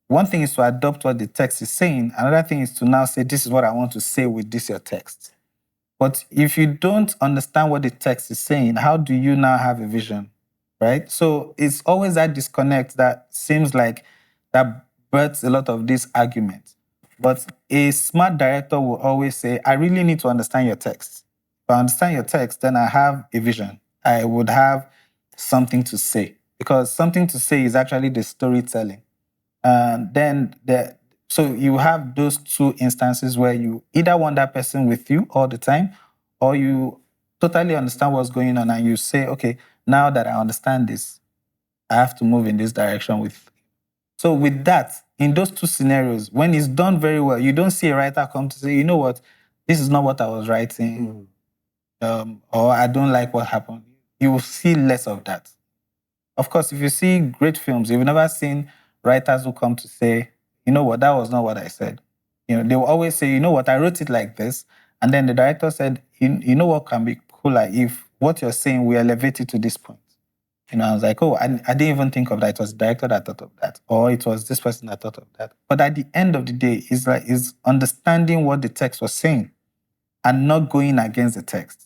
one thing is to adopt what the text is saying. Another thing is to now say, this is what I want to say with this your text. But if you don't understand what the text is saying, how do you now have a vision, right? So it's always that disconnect that seems like that births a lot of these arguments. But a smart director will always say, I really need to understand your text. If I understand your text, then I have a vision. I would have something to say, because something to say is actually the storytelling. So you have those two instances where you either want that person with you all the time, or you totally understand what's going on and you say, okay, now that I understand this, I have to move in this direction with you. So with that, in those two scenarios, when it's done very well, you don't see a writer come to say, you know what, this is not what I was writing, or I don't like what happened. You will see less of that. Of course, if you see great films, you've never seen writers who come to say, you know what, that was not what I said. They will always say, you know what, I wrote it like this. And then the director said, you know what can be cooler if what you're saying, we elevate it to this point. I was like, oh, I didn't even think of that. It was the director that thought of that. Or it was this person that thought of that. But at the end of the day, it's understanding what the text was saying and not going against the text.